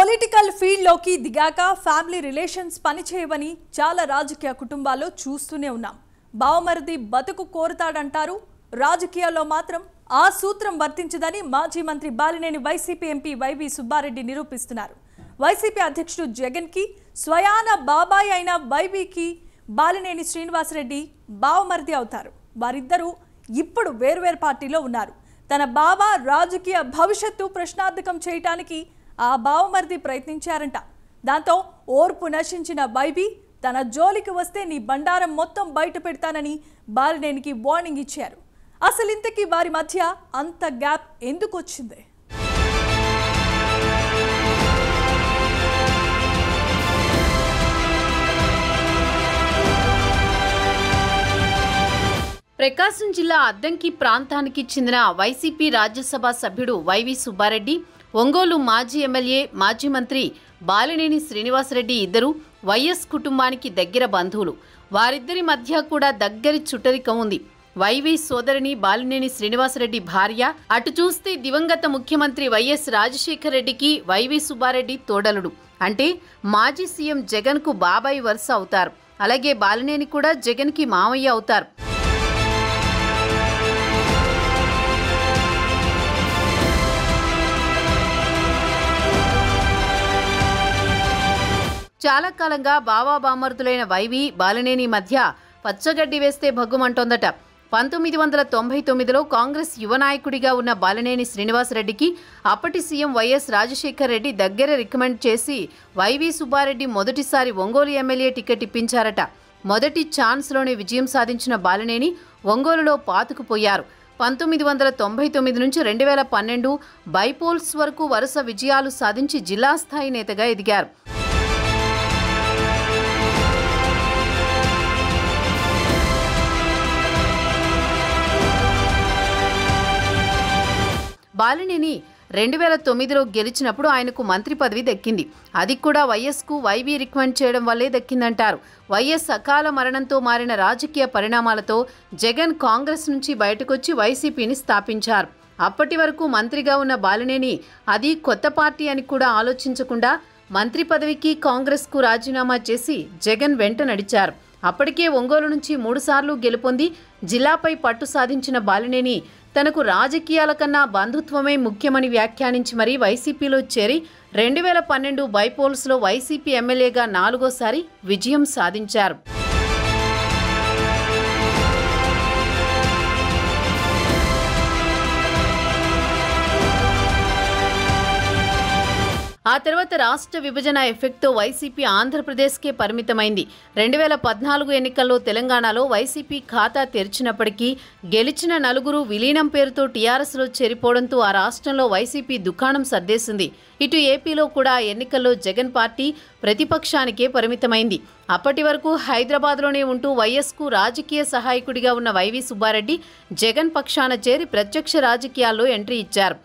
Political field లోకి దిగాక family relations పనిచేయవని చాలా రాజకీయ కుటుంబాల్లో చూస్తూనే ఉన్నాం. బావమరిది బతుకు కోరుతాడంటారు. రాజకీయాల్లో మాత్రం ఆ సూత్రం వర్తించదని మాజీ మంత్రి Balineni YCP MP YV Subbareddy నిరూపిస్తున్నారు. వైసీపీ అధ్యక్షుడు జగన్ కి స్వయాన బాబాయ్ అయిన వైవికి బాలినేని శ్రీనివాసరెడ్డి బావమరిది అవుతారు. వారిద్దరూ ఇప్పుడు వేర్వేరు పార్టీలో ఉన్నారు. తన బావ రాజకీయ భవిష్యత్తు ప్రశ్నార్థకం చేయడానికి ఆ బావమరిది ప్రయత్నించారంట. దాంతో ఓర్పు నశించిన వైవి తన జోలికి వస్తే నీ బండారం మొత్తం బయట పెడతానని బాలినేనికి వార్నింగ్ ఇచ్చారు. అసలు ఇంతకీ వారి మధ్య అంత గ్యాప్ ఎందుకు వచ్చింది? ప్రకాశం జిల్లా అద్దంకి ప్రాంతానికి చెందిన వైసీపీ రాజ్యసభ సభ్యుడు వైవి సుబ్బారెడ్డి, ఒంగోలు మాజీ ఎమ్మెల్యే మాజీ మంత్రి బాలినేని శ్రీనివాసరెడ్డి ఇద్దరు వైఎస్ కుటుంబానికి దగ్గర బంధువులు. వారిద్దరి మధ్య కూడా దగ్గరి చుట్టరికం ఉంది. వైవి సోదరిని బాలినేని శ్రీనివాసరెడ్డి భార్య. అటు చూస్తే దివంగత ముఖ్యమంత్రి వైఎస్ రాజశేఖర రెడ్డికి వైవి సుబ్బారెడ్డి తోడలుడు. అంటే మాజీ సీఎం జగన్ కు బాబాయ్ వరుస అవుతారు. అలాగే బాలినేని కూడా జగన్ కి మామయ్య అవుతారు. చాలా కాలంగా బావా బామర్దులైన వైవి బాలినేని మధ్య పచ్చగడ్డి వేస్తే భగ్గుమంటోందట. 1999లో కాంగ్రెస్ యువ నాయకుడిగా ఉన్న బాలినేని శ్రీనివాసరెడ్డికి అప్పటి సీఎం వైఎస్ రాజశేఖర రెడ్డి దగ్గర రికమెండ్ చేసి వైవి సుబ్బారెడ్డి మొదటిసారి ఒంగోలు ఎమ్మెల్యే టికెట్ ఇప్పించారట. మొదటి ఛాన్స్లోనే విజయం సాధించిన బాలినేని ఒంగోలులో పాతుకుపోయారు. 1999 నుంచి 2012 బైపోల్స్ వరకు వరుస విజయాలు సాధించి జిల్లా స్థాయి నేతగా ఎదిగారు. బాలినేని 2009లో గెలిచినప్పుడు ఆయనకు మంత్రి పదవి దక్కింది. అది కూడా వైఎస్కు వైవి రికమెండ్ చేయడం వల్లే దక్కిందంటారు. వైఎస్ అకాల మరణంతో మారిన రాజకీయ పరిణామాలతో జగన్ కాంగ్రెస్ నుంచి బయటకొచ్చి వైసీపీని స్థాపించారు. అప్పటి వరకు మంత్రిగా ఉన్న బాలినేని అది కొత్త పార్టీ అని కూడా ఆలోచించకుండా మంత్రి పదవికి కాంగ్రెస్కు రాజీనామా చేసి జగన్ వెంట నడిచారు. అప్పటికే ఒంగోలు నుంచి 3 సార్లు గెలుపొంది జిల్లాపై పట్టు సాధించిన బాలినేని తనకు రాజకీయాల కన్నా బంధుత్వమే ముఖ్యమని వ్యాఖ్యానించి మరీ వైసీపీలో చేరి 2012 బైపోల్స్లో వైసీపీ ఎమ్మెల్యేగా 4వసారి విజయం సాధించారు. ఆ తర్వాత రాష్ట్ర విభజన ఎఫెక్ట్తో వైసీపీ ఆంధ్రప్రదేశ్కే పరిమితమైంది. 2014 ఎన్నికల్లో తెలంగాణలో వైసీపీ ఖాతా తెరిచినప్పటికీ గెలిచిన 4 విలీనం పేరుతో టీఆర్ఎస్లో చేరిపోవడంతో ఆ రాష్ట్రంలో వైసీపీ దుకాణం సర్దేసింది. ఇటు ఏపీలో కూడా ఎన్నికల్లో జగన్ పార్టీ ప్రతిపక్షానికే పరిమితమైంది. అప్పటి వరకు హైదరాబాద్లోనే ఉంటూ వైఎస్కు రాజకీయ సహాయకుడిగా ఉన్న వైవి సుబ్బారెడ్డి జగన్ పక్షాన చేరి ప్రత్యక్ష రాజకీయాల్లో ఎంట్రీ ఇచ్చారు.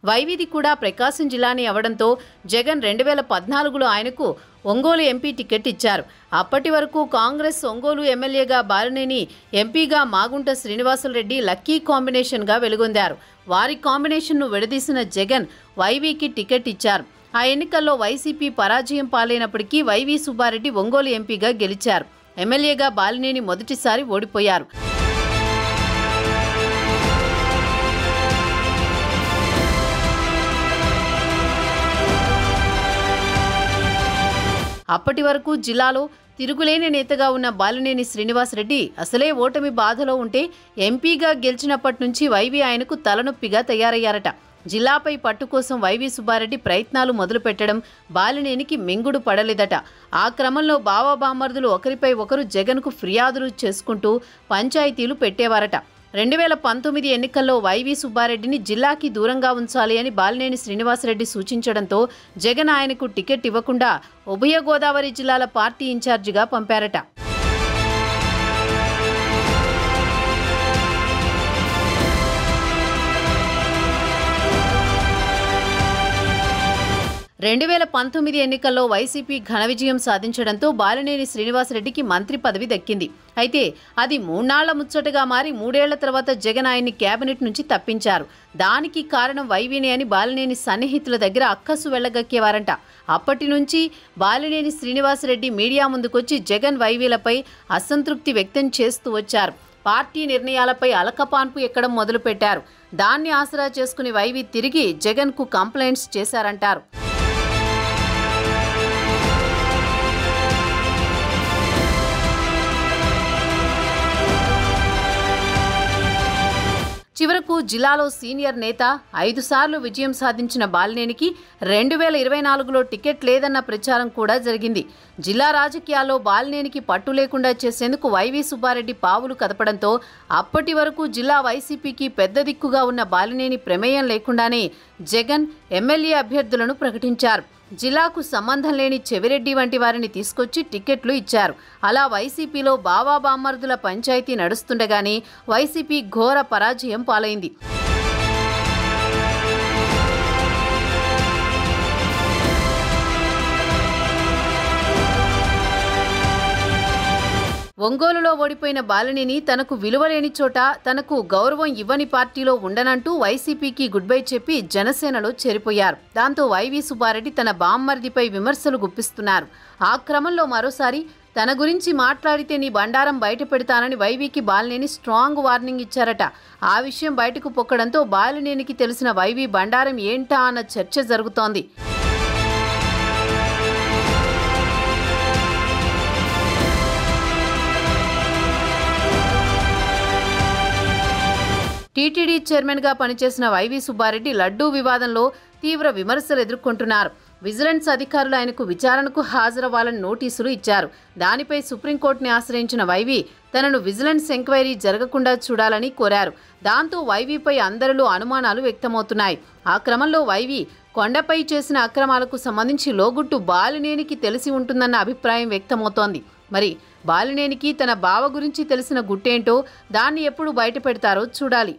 వైవిది కూడా ప్రకాశం జిల్లాని అవడంతో జగన్ 2014లో ఆయనకు ఒంగోలు ఎంపీ టికెట్ ఇచ్చారు. అప్పటి వరకు కాంగ్రెస్ ఒంగోలు ఎమ్మెల్యేగా బాలినేని, ఎంపీగా మాగుంట శ్రీనివాసరెడ్డి లక్కీ కాంబినేషన్గా వెలుగొందారు. వారి కాంబినేషన్ను విడదీసిన జగన్ వైవికి టికెట్ ఇచ్చారు. ఆ ఎన్నికల్లో వైసీపీ పరాజయం పాలైనప్పటికీ వైవి సుబ్బారెడ్డి ఒంగోలు ఎంపీగా గెలిచారు. ఎమ్మెల్యేగా బాలినేని మొదటిసారి ఓడిపోయారు. అప్పటి వరకు జిల్లాలో తిరుగులేని నేతగా ఉన్న బాలినేని శ్రీనివాసరెడ్డి అసలే ఓటమి బాధలో ఉంటే ఎంపీగా గెలిచినప్పటి నుంచి వైవి ఆయనకు తలనొప్పిగా తయారయ్యారట. జిల్లాపై పట్టు కోసం వైవి సుబ్బారెడ్డి ప్రయత్నాలు మొదలుపెట్టడం బాలినేనికి మింగుడు పడలేదట. ఆ క్రమంలో బావా బామర్దులు ఒకరిపై ఒకరు జగన్కు ఫిర్యాదులు చేసుకుంటూ పంచాయతీలు పెట్టేవారట. 2019 ఎన్నికల్లో వైవి సుబ్బారెడ్డిని జిల్లాకి దూరంగా ఉంచాలి అని బాలినేని శ్రీనివాసరెడ్డి సూచించడంతో జగన్ ఆయనకు టికెట్ ఇవ్వకుండా ఉభయ గోదావరి జిల్లాల పార్టీ ఇన్ఛార్జిగా పంపారట. 2019 ఎన్నికల్లో వైసీపీ ఘన విజయం సాధించడంతో బాలినేని శ్రీనివాసరెడ్డికి మంత్రి పదవి దక్కింది. అయితే అది 3 నాళ్ల ముచ్చటగా మారి 3 ఏళ్ల తర్వాత జగన్ ఆయన్ని కేబినెట్ నుంచి తప్పించారు. దానికి కారణం వైవీనే అని బాలినేని సన్నిహితుల దగ్గర అక్కసు వెళ్లగక్కేవారంట. అప్పటి నుంచి బాలినేని శ్రీనివాసరెడ్డి మీడియా ముందుకొచ్చి జగన్ వైవీలపై అసంతృప్తి వ్యక్తం చేస్తూ వచ్చారు. పార్టీ నిర్ణయాలపై అలకపాన్పు ఎక్కడం మొదలుపెట్టారు. దాన్ని ఆసరా చేసుకుని వైవీ తిరిగి జగన్కు కంప్లైంట్స్ చేశారంటారు. చివరకు జిల్లాలో సీనియర్ నేత 5 సార్లు విజయం సాధించిన బాలినేనికి 2024లో టికెట్ లేదన్న ప్రచారం కూడా జరిగింది. జిల్లా రాజకీయాల్లో బాలినేనికి పట్టు లేకుండా చేసేందుకు వైవీ సుబ్బారెడ్డి పావులు కదపడంతో అప్పటి వరకు జిల్లా వైసీపీకి పెద్ద దిక్కుగా ఉన్న బాలినేని ప్రమేయం లేకుండానే జగన్ ఎమ్మెల్యే అభ్యర్థులను ప్రకటించారు. జిల్లాకు సంబంధం లేని చెవిరెడ్డి వంటి వారిని తీసుకొచ్చి టికెట్లు ఇచ్చారు. అలా వైసీపీలో బావా బామ్మర్దుల పంచాయతీ నడుస్తుండగానే వైసీపీ ఘోర పరాజయం పాలైంది. ఒంగోలులో ఓడిపోయిన బాలినేని తనకు విలువలేని చోట తనకు గౌరవం ఇవ్వని పార్టీలో ఉండనంటూ వైసీపీకి గుడ్ బై చెప్పి జనసేనలో చేరిపోయారు. దాంతో వైవీ సుబ్బారెడ్డి తన బామ్మర్దిపై విమర్శలు గుప్పిస్తున్నారు. ఆ క్రమంలో మరోసారి తన గురించి మాట్లాడితే నీ బండారం బయట పెడతానని వైవీకి బాలినేని స్ట్రాంగ్ వార్నింగ్ ఇచ్చారట. ఆ విషయం బయటకు పొక్కడంతో బాలినేనికి తెలిసిన వైవీ బండారం ఏంటా అన్న చర్చ జరుగుతోంది. టీటీడీ చైర్మన్గా పనిచేసిన వైవీ సుబ్బారెడ్డి లడ్డూ వివాదంలో తీవ్ర విమర్శలు ఎదుర్కొంటున్నారు. విజిలెన్స్ అధికారులు ఆయనకు విచారణకు హాజరవ్వాలని నోటీసులు ఇచ్చారు. దానిపై సుప్రీంకోర్టుని ఆశ్రయించిన వైవీ తనను విజిలెన్స్ ఎంక్వైరీ జరగకుండా చూడాలని కోరారు. దాంతో వైవీపై అందరిలో అనుమానాలు వ్యక్తమవుతున్నాయి. ఆ క్రమంలో వైవీ కొండపై చేసిన అక్రమాలకు సంబంధించి లోగుట్టు బాలినేనికి తెలిసి ఉంటుందన్న అభిప్రాయం వ్యక్తమవుతోంది. మరి బాలినేనికి తన బావ గురించి తెలిసిన గుట్టేంటో దాన్ని ఎప్పుడు బయట పెడతారో చూడాలి.